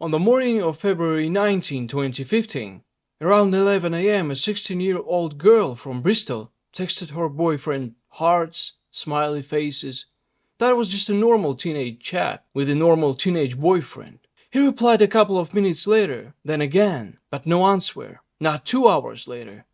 On the morning of February 19, 2015, around 11 a.m., a 16-year-old girl from Bristol texted her boyfriend hearts, smiley faces. That was just a normal teenage chat with a normal teenage boyfriend. He replied a couple of minutes later, then again, but no answer. Not 2 hours later.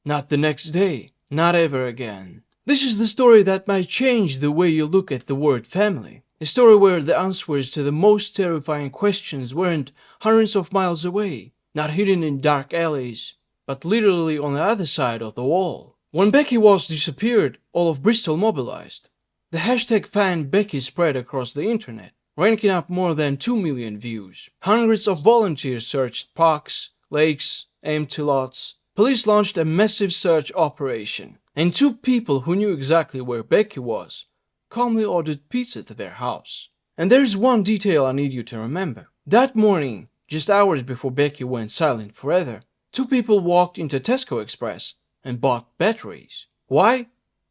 Not the next day. Not ever again. This is the story that might change the way you look at the word family. A story where the answers to the most terrifying questions weren't hundreds of miles away, not hidden in dark alleys, but literally on the other side of the wall. When Becky Watts disappeared, all of Bristol mobilized. The hashtag Find Becky spread across the internet, ranking up more than 2 million views. Hundreds of volunteers searched parks, lakes, empty lots. Police launched a massive search operation, and 2 people who knew exactly where Becky was calmly ordered pizza to their house. And there's one detail I need you to remember. That morning, just hours before Becky went silent forever, 2 people walked into Tesco Express and bought batteries. Why?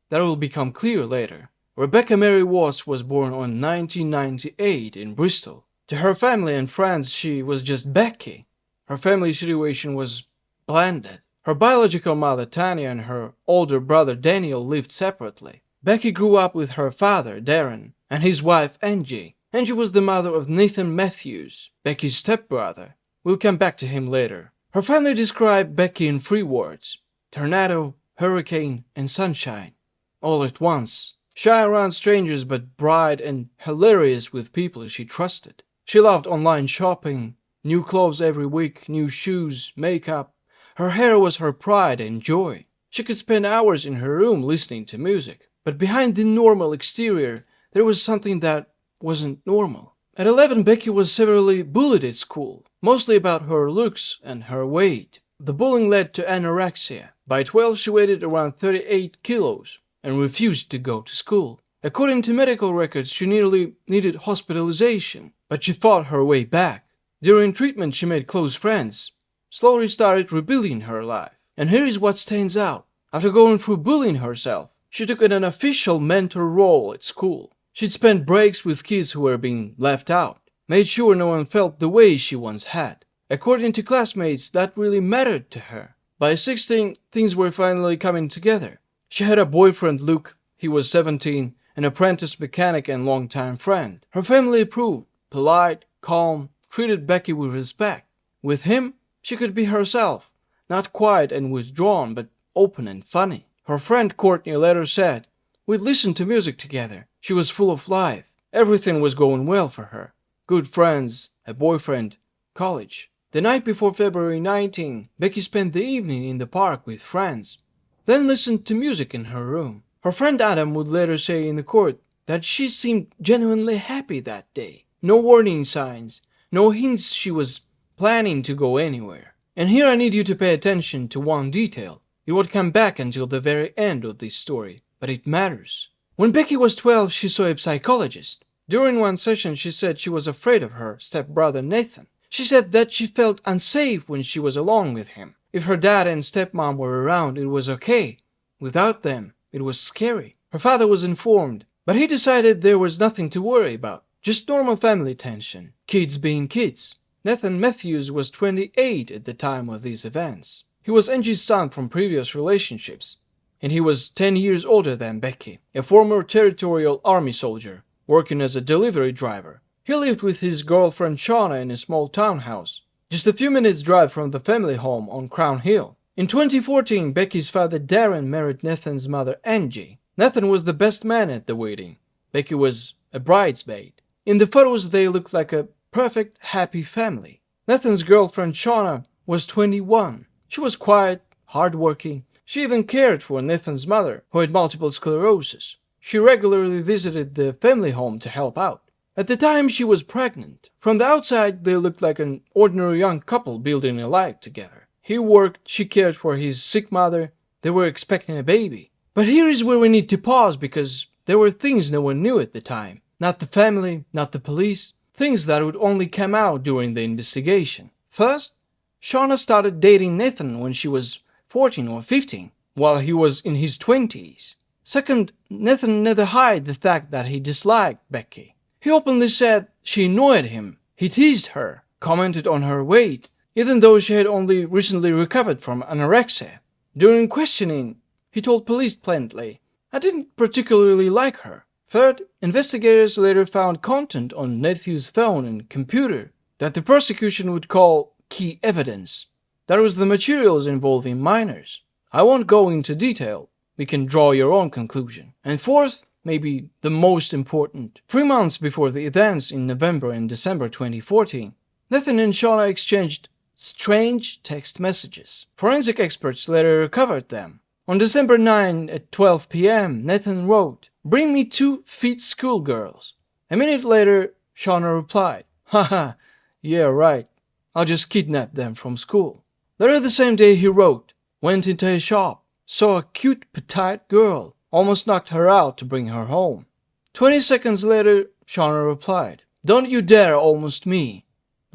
That will become clear later. Rebecca Mary Watts was born on 1998 in Bristol. To her family and friends, she was just Becky. Her family situation was blended. Her biological mother Tanya and her older brother Daniel lived separately. Becky grew up with her father, Darren, and his wife, Angie. Angie was the mother of Nathan Matthews, Becky's stepbrother. We'll come back to him later. Her family described Becky in 3 words: tornado, hurricane, and sunshine. All at once. Shy around strangers but bright and hilarious with people she trusted. She loved online shopping, new clothes every week, new shoes, makeup. Her hair was her pride and joy. She could spend hours in her room listening to music. But behind the normal exterior, there was something that wasn't normal. At 11, Becky was severely bullied at school, mostly about her looks and her weight. The bullying led to anorexia. By 12, she weighed around 38 kilos and refused to go to school. According to medical records, she nearly needed hospitalization, but she fought her way back. During treatment, she made close friends, slowly started rebuilding her life. And here is what stands out. After going through bullying herself, she took an unofficial mentor role at school. She'd spend breaks with kids who were being left out, made sure no one felt the way she once had. According to classmates, that really mattered to her. By 16, things were finally coming together. She had a boyfriend, Luke. He was 17, an apprentice mechanic and longtime friend. Her family approved, polite, calm, treated Becky with respect. With him, she could be herself, not quiet and withdrawn, but open and funny. Her friend Courtney later said, "We'd listen to music together. She was full of life. Everything was going well for her. Good friends, a boyfriend, college." The night before February 19, Becky spent the evening in the park with friends, then listened to music in her room. Her friend Adam would later say in the court that she seemed genuinely happy that day. No warning signs, no hints she was planning to go anywhere. And here I need you to pay attention to one detail. It would come back until the very end of this story, but it matters. When Becky was 12, she saw a psychologist. During one session, she said she was afraid of her stepbrother Nathan. She said that she felt unsafe when she was alone with him. If her dad and stepmom were around, it was okay. Without them, it was scary. Her father was informed, but he decided there was nothing to worry about. Just normal family tension. Kids being kids. Nathan Matthews was 28 at the time of these events. He was Angie's son from previous relationships, and he was 10 years older than Becky, a former territorial army soldier, working as a delivery driver. He lived with his girlfriend Shauna in a small townhouse, just a few minutes' drive from the family home on Crown Hill. In 2014, Becky's father Darren married Nathan's mother Angie. Nathan was the best man at the wedding. Becky was a bridesmaid. In the photos, they looked like a perfect, happy family. Nathan's girlfriend Shauna was 21. She was quiet, hardworking. She even cared for Nathan's mother, who had multiple sclerosis. She regularly visited the family home to help out. At the time, she was pregnant. From the outside, they looked like an ordinary young couple building a life together. He worked, she cared for his sick mother. They were expecting a baby. But here is where we need to pause, because there were things no one knew at the time. Not the family, not the police. Things that would only come out during the investigation. First, Shauna started dating Nathan when she was 14 or 15, while he was in his 20s. Second, Nathan never hid the fact that he disliked Becky. He openly said she annoyed him. He teased her. commented on her weight, even though she had only recently recovered from anorexia. During questioning, he told police plainly, "I didn't particularly like her." Third, investigators later found content on Nephew's phone and computer that the prosecution would call key evidence. That was the materials involving minors. I won't go into detail. We can draw your own conclusion. And fourth, maybe the most important, 3 months before the events in November and December 2014, Nathan and Shauna exchanged strange text messages. Forensic experts later recovered them. On December 9 at 12 p.m., Nathan wrote, "Bring me 2 fit schoolgirls." A minute later, Shauna replied, "Haha, yeah, right. I'll just kidnap them from school." Later the same day he wrote, "Went into a shop, saw a cute petite girl, almost knocked her out to bring her home." 20 seconds later, Shauna replied, "Don't you dare almost me.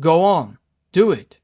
Go on, do it."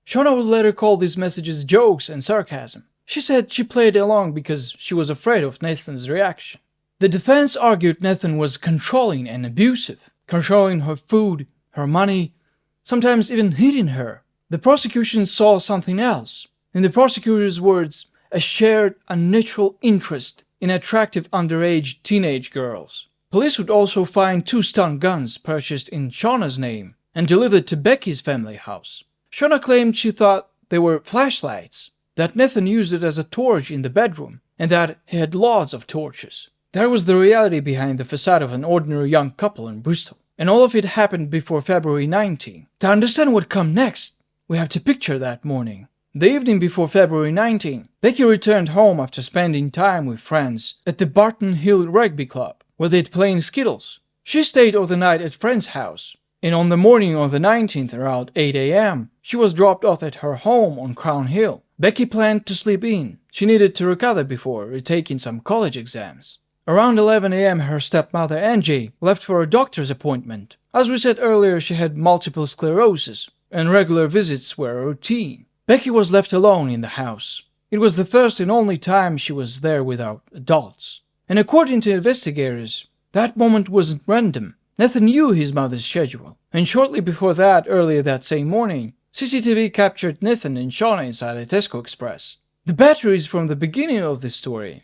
Shauna would later call these messages jokes and sarcasm. She said she played along because she was afraid of Nathan's reaction. The defense argued Nathan was controlling and abusive, controlling her food, her money, sometimes even hitting her. The prosecution saw something else. In the prosecutor's words, a shared unnatural interest in attractive underage teenage girls. Police would also find 2 stun guns purchased in Shauna's name and delivered to Becky's family house. Shauna claimed she thought they were flashlights, that Nathan used it as a torch in the bedroom, and that he had lots of torches. That was the reality behind the facade of an ordinary young couple in Bristol. And all of it happened before February 19. To understand what come next, we have to picture that morning. The evening before February 19, Becky returned home after spending time with friends at the Barton Hill Rugby Club, where they'd played skittles. She stayed all the night at friend's house, and on the morning of the 19th around 8 a.m., she was dropped off at her home on Crown Hill. Becky planned to sleep in. She needed to recover before retaking some college exams. Around 11 a.m., her stepmother Angie left for a doctor's appointment. As we said earlier, she had multiple sclerosis, and regular visits were a routine. Becky was left alone in the house. It was the first and only time she was there without adults. And according to investigators, that moment wasn't random. Nathan knew his mother's schedule, and shortly before that, earlier that same morning, CCTV captured Nathan and Shauna inside a Tesco Express. The batteries from the beginning of this story,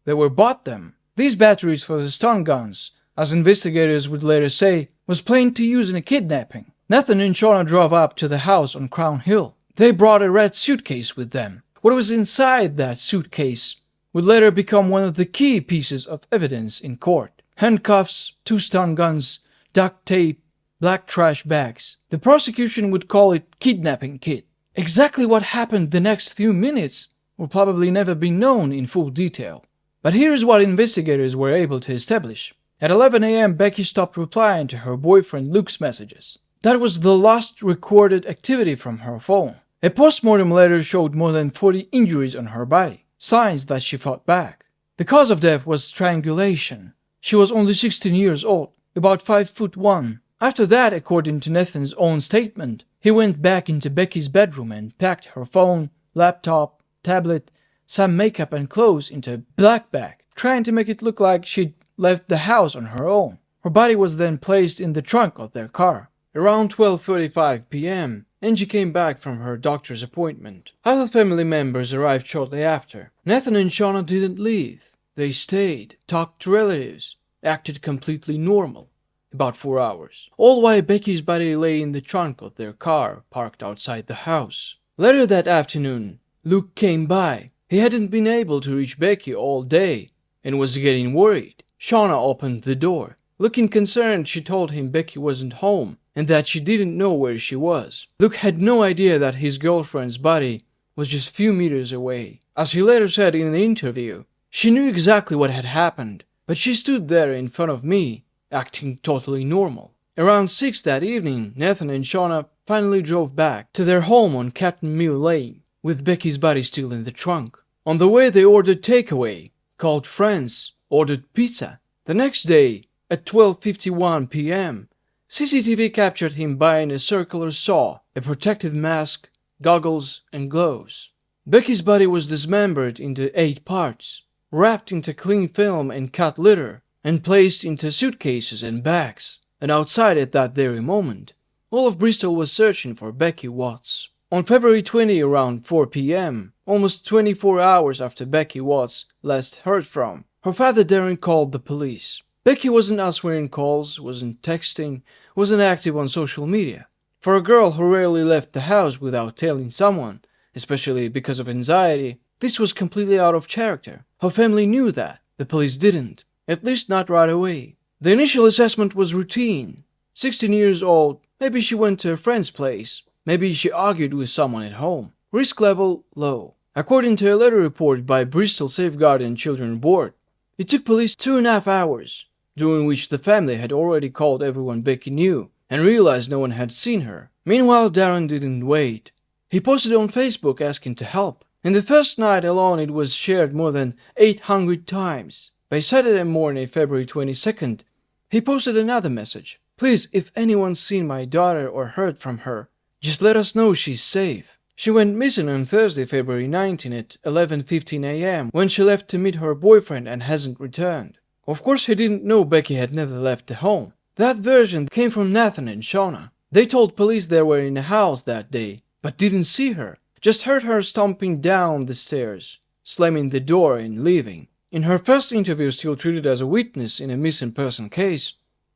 they were bought them. These batteries for the stun guns, as investigators would later say, was planned to use in a kidnapping. Nathan and Shauna drove up to the house on Crown Hill. They brought a red suitcase with them. What was inside that suitcase would later become one of the key pieces of evidence in court. Handcuffs, 2 stun guns, duct tape, black trash bags. The prosecution would call it kidnapping kit. Exactly what happened the next few minutes will probably never be known in full detail. But here's what investigators were able to establish. At 11 a.m., Becky stopped replying to her boyfriend Luke's messages. That was the last recorded activity from her phone. A postmortem later showed more than 40 injuries on her body, signs that she fought back. The cause of death was strangulation. She was only 16 years old, about 5'1". After that, according to Nathan's own statement, he went back into Becky's bedroom and packed her phone, laptop, tablet, some makeup and clothes into a black bag, trying to make it look like she'd left the house on her own. Her body was then placed in the trunk of their car. Around 12:35 p.m., Angie came back from her doctor's appointment. Other family members arrived shortly after. Nathan and Shauna didn't leave. They stayed, talked to relatives, acted completely normal. About 4 hours. All while Becky's body lay in the trunk of their car, parked outside the house. Later that afternoon, Luke came by. He hadn't been able to reach Becky all day and was getting worried. Shauna opened the door. Looking concerned, she told him Becky wasn't home and that she didn't know where she was. Luke had no idea that his girlfriend's body was just a few meters away. As he later said in an interview, "She knew exactly what had happened, but she stood there in front of me, acting totally normal." Around 6 that evening, Nathan and Shauna finally drove back to their home on Catton Mill Lane, with Becky's body still in the trunk. On the way, they ordered takeaway, called friends, ordered pizza. The next day, at 12:51 p.m., CCTV captured him buying a circular saw, a protective mask, goggles, and gloves. Becky's body was dismembered into 8 parts, wrapped into cling film and cat litter, and placed into suitcases and bags. And outside at that very moment, All of Bristol was searching for Becky Watts. On February 20 around 4 p.m., almost 24 hours after Becky Watts last heard from, her father Darren called the police. Becky wasn't answering calls, wasn't texting, wasn't active on social media. For a girl who rarely left the house without telling someone, especially because of anxiety, this was completely out of character. Her family knew that. The police didn't. At least not right away. The initial assessment was routine. 16 years old, maybe she went to a friend's place. Maybe she argued with someone at home. Risk level low. According to a letter reported by Bristol Safeguarding Children Board, it took police 2.5 hours, during which the family had already called everyone Becky knew and realized no one had seen her. Meanwhile, Darren didn't wait. He posted on Facebook asking to help. In the first night alone, it was shared more than 800 times. By Saturday morning, February 22nd, he posted another message. Please, if anyone's seen my daughter or heard from her, just let us know she's safe. She went missing on Thursday, February 19 at 11:15 a.m. when she left to meet her boyfriend and hasn't returned. Of course, he didn't know Becky had never left the home. That version came from Nathan and Shauna. They told police they were in the house that day, but didn't see her. Just heard her stomping down the stairs, slamming the door and leaving. In her first interview, still treated as a witness in a missing person case,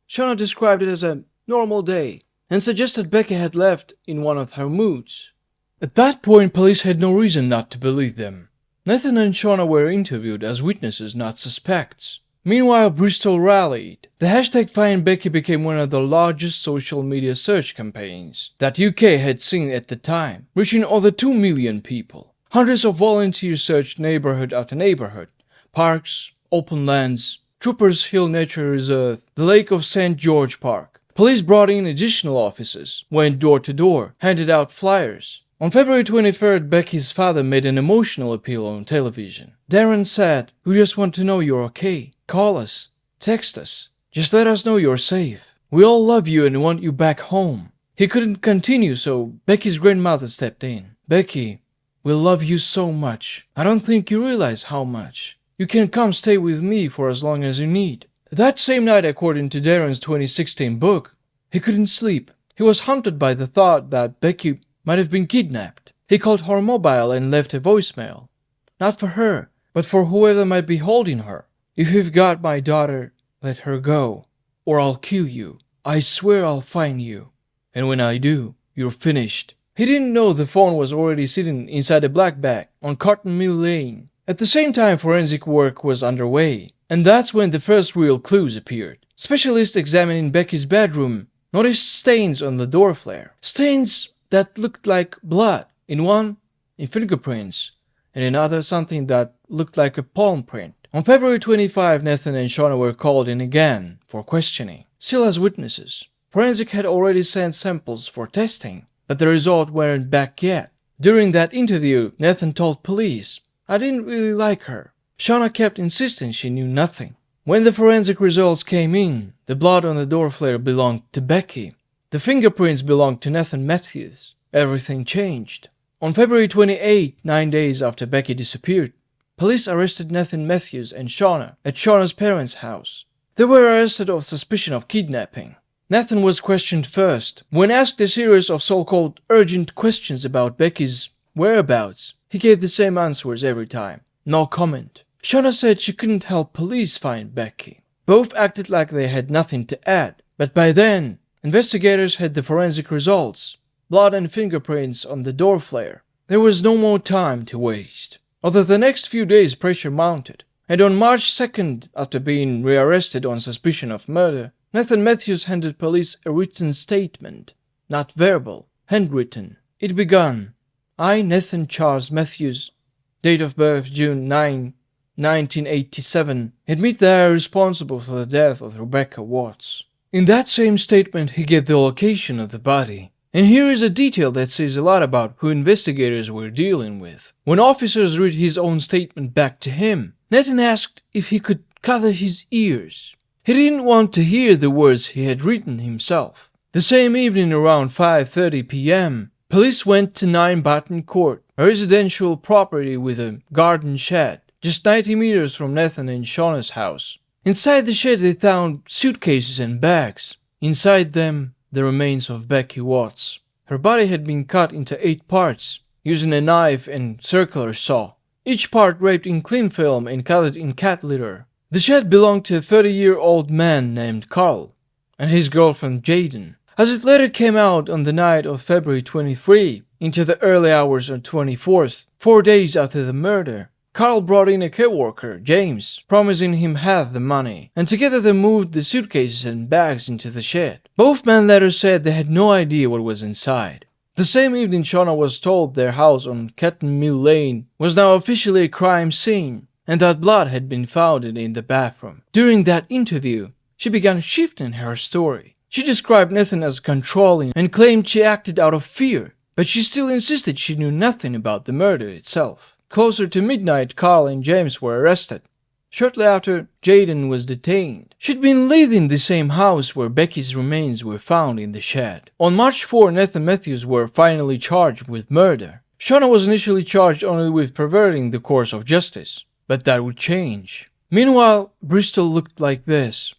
Shauna described it as a normal day and suggested Becky had left in one of her moods. At that point, police had no reason not to believe them. Nathan and Shauna were interviewed as witnesses, not suspects. Meanwhile, Bristol rallied. The hashtag Find Becky became one of the largest social media search campaigns that UK had seen at the time, reaching over 2 million people. Hundreds of volunteers searched neighborhood after neighborhood, parks, open lands, Troopers Hill Nature Reserve, the Lake of St. George Park. Police brought in additional officers, went door to door, handed out flyers. On February 23rd, Becky's father made an emotional appeal on television. Darren said, "We just want to know you're okay. Call us. Text us. Just let us know you're safe. We all love you and want you back home." He couldn't continue, so Becky's grandmother stepped in. "Becky, we love you so much. I don't think you realize how much. You can come stay with me for as long as you need." That same night, according to Darren's 2016 book, he couldn't sleep. He was haunted by the thought that Becky might have been kidnapped. He called her mobile and left a voicemail. Not for her, but for whoever might be holding her. "If you've got my daughter, let her go, or I'll kill you. I swear I'll find you. And when I do, you're finished." He didn't know the phone was already sitting inside a black bag on Cotton Mill Lane. At the same time, forensic work was underway, and that's when the first real clues appeared. Specialists examining Becky's bedroom noticed stains on the door flare. Stains that looked like blood. In one, in fingerprints, and in another, something that looked like a palm print. On February 25, Nathan and Shauna were called in again for questioning, still as witnesses. Forensic had already sent samples for testing, but the results weren't back yet. During that interview, Nathan told police, "I didn't really like her." Shauna kept insisting she knew nothing. When the forensic results came in, the blood on the door flare belonged to Becky. The fingerprints belonged to Nathan Matthews. Everything changed. On February 28, 9 days after Becky disappeared, police arrested Nathan Matthews and Shauna at Shauna's parents' house. They were arrested on suspicion of kidnapping. Nathan was questioned first. When asked a series of so-called urgent questions about Becky's whereabouts, he gave the same answers every time. No comment. Shauna said she couldn't help police find Becky. Both acted like they had nothing to add, but by then, investigators had the forensic results, blood and fingerprints on the door flare. There was no more time to waste. Over the next few days, pressure mounted, and on March 2nd, after being rearrested on suspicion of murder, Nathan Matthews handed police a written statement, not verbal, handwritten. It began, "I, Nathan Charles Matthews, date of birth June 9, 1987, admit that I am responsible for the death of Rebecca Watts." In that same statement, he gave the location of the body. And here is a detail that says a lot about who investigators were dealing with. When officers read his own statement back to him, Nathan asked if he could cover his ears. He didn't want to hear the words he had written himself. The same evening around 5:30 p.m., police went to 9 Barton Court, a residential property with a garden shed, just 90 meters from Nathan and Shauna's house. Inside the shed they found suitcases and bags. Inside them, the remains of Becky Watts. Her body had been cut into 8 parts, using a knife and circular saw, each part wrapped in cling film and covered in cat litter. The shed belonged to a 30-year-old man named Carl and his girlfriend Jaden. As it later came out on the night of February 23, into the early hours of 24th, 4 days after the murder, Carl brought in a co-worker, James, promising him half the money, and together they moved the suitcases and bags into the shed. Both men later said they had no idea what was inside. The same evening, Shauna was told their house on Catton Mill Lane was now officially a crime scene, and that blood had been found in the bathroom. During that interview, she began shifting her story. She described Nathan as controlling and claimed she acted out of fear, but she still insisted she knew nothing about the murder itself. Closer to midnight, Carl and James were arrested. Shortly after, Jaden was detained. She'd been living in the same house where Becky's remains were found in the shed. On March 4, Nathan Matthews were finally charged with murder. Shauna was initially charged only with perverting the course of justice, but that would change. Meanwhile, Bristol looked like this.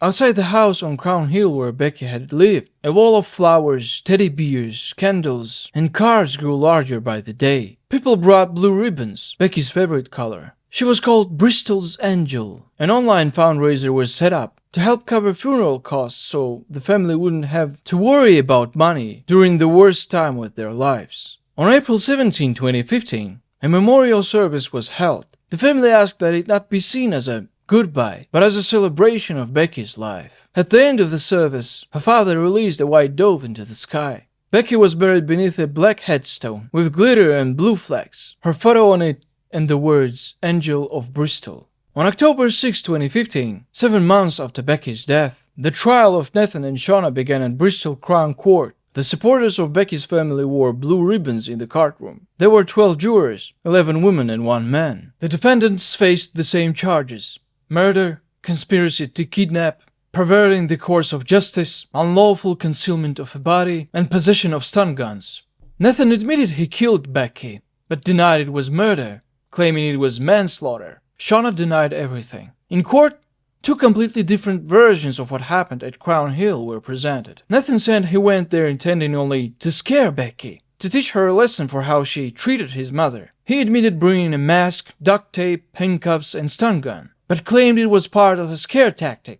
Outside the house on Crown Hill where Becky had lived, a wall of flowers, teddy bears, candles, and cards grew larger by the day. People brought blue ribbons, Becky's favorite color. She was called Bristol's Angel. An online fundraiser was set up to help cover funeral costs so the family wouldn't have to worry about money during the worst time of their lives. On April 17, 2015, a memorial service was held. The family asked that it not be seen as a goodbye, but as a celebration of Becky's life. At the end of the service, her father released a white dove into the sky. Becky was buried beneath a black headstone with glitter and blue flags, her photo on it and the words Angel of Bristol. On October 6, 2015, 7 months after Becky's death, the trial of Nathan and Shauna began at Bristol Crown Court. The supporters of Becky's family wore blue ribbons in the courtroom. There were 12 jurors, 11 women and 1 man. The defendants faced the same charges: murder, conspiracy to kidnap, perverting the course of justice, unlawful concealment of a body, and possession of stun guns. Nathan admitted he killed Becky, but denied it was murder, claiming it was manslaughter. Shauna denied everything. In court, 2 completely different versions of what happened at Crown Hill were presented. Nathan said he went there intending only to scare Becky, to teach her a lesson for how she treated his mother. He admitted bringing a mask, duct tape, handcuffs, and stun gun, but claimed it was part of a scare tactic,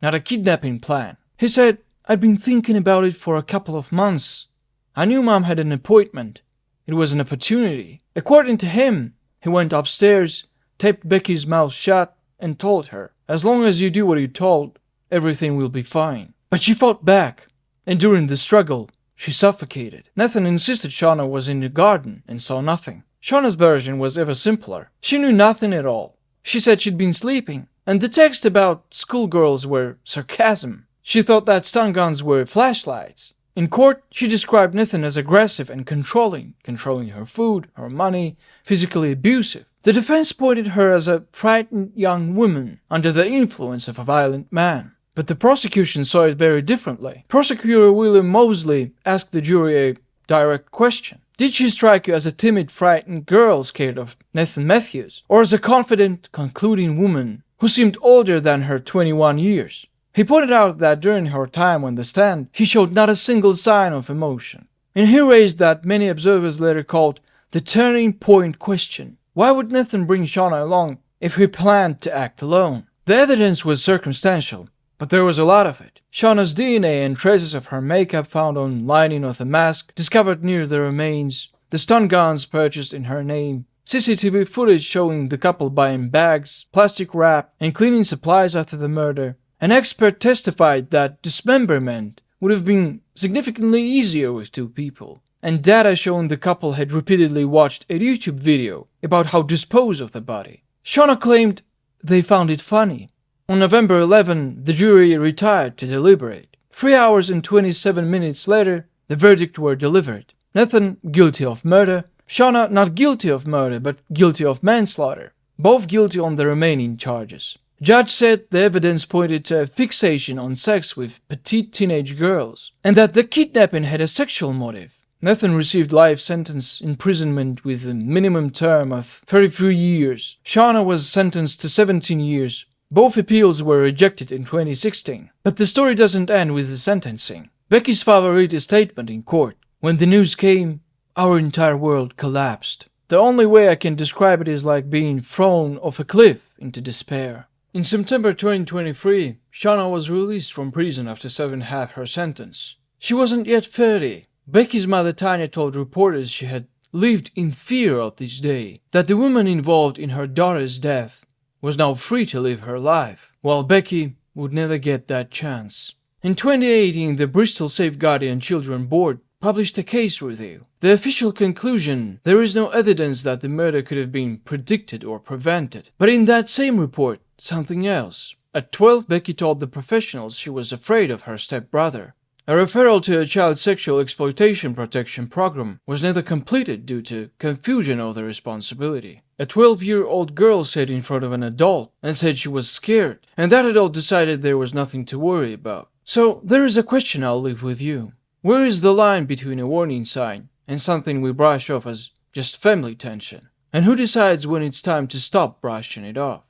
not a kidnapping plan. He said, "I'd been thinking about it for a couple of months. I knew Mom had an appointment. It was an opportunity." According to him, he went upstairs, taped Becky's mouth shut, and told her, "As long as you do what you're told, everything will be fine." But she fought back, and during the struggle, she suffocated. Nathan insisted Shauna was in the garden and saw nothing. Shauna's version was ever simpler. She knew nothing at all. She said she'd been sleeping, and the text about schoolgirls were sarcasm. She thought that stun guns were flashlights. In court, she described Nathan as aggressive and controlling her food, her money, physically abusive. The defense pointed her as a frightened young woman under the influence of a violent man. But the prosecution saw it very differently. Prosecutor William Mosley asked the jury a direct question. Did she strike you as a timid, frightened girl scared of Nathan Matthews, or as a confident, concluding woman who seemed older than her 21 years? He pointed out that during her time on the stand, he showed not a single sign of emotion. And he raised that many observers later called the turning point question. Why would Nathan bring Shauna along if he planned to act alone? The evidence was circumstantial, but there was a lot of it. Shauna's DNA and traces of her makeup found on lining of the mask discovered near the remains, the stun guns purchased in her name, CCTV footage showing the couple buying bags, plastic wrap, and cleaning supplies after the murder. An expert testified that dismemberment would have been significantly easier with 2 people, and data showing the couple had repeatedly watched a YouTube video about how to dispose of the body. Shauna claimed they found it funny. On November 11, the jury retired to deliberate. 3 hours and 27 minutes later, the verdict were delivered. Nathan guilty of murder, Shauna not guilty of murder but guilty of manslaughter, both guilty on the remaining charges. Judge said the evidence pointed to a fixation on sex with petite teenage girls, and that the kidnapping had a sexual motive. Nathan received life sentence imprisonment with a minimum term of 33 years. Shauna was sentenced to 17 years. Both appeals were rejected in 2016. But the story doesn't end with the sentencing. Becky's father read a statement in court. When the news came, our entire world collapsed. The only way I can describe it is like being thrown off a cliff into despair. In September 2023, Shauna was released from prison after serving half her sentence. She wasn't yet 30. Becky's mother Tanya told reporters she had lived in fear of this day, that the woman involved in her daughter's death was now free to live her life, while Becky would never get that chance. In 2018, the Bristol Safeguarding Children Board published a case review. The official conclusion: there is no evidence that the murder could have been predicted or prevented. But in that same report, something else. At 12, Becky told the professionals she was afraid of her stepbrother. A referral to a child sexual exploitation protection program was never completed due to confusion of the responsibility. A 12-year-old girl sat in front of an adult and said she was scared, and that adult decided there was nothing to worry about. So there is a question I'll leave with you. Where is the line between a warning sign and something we brush off as just family tension? And who decides when it's time to stop brushing it off?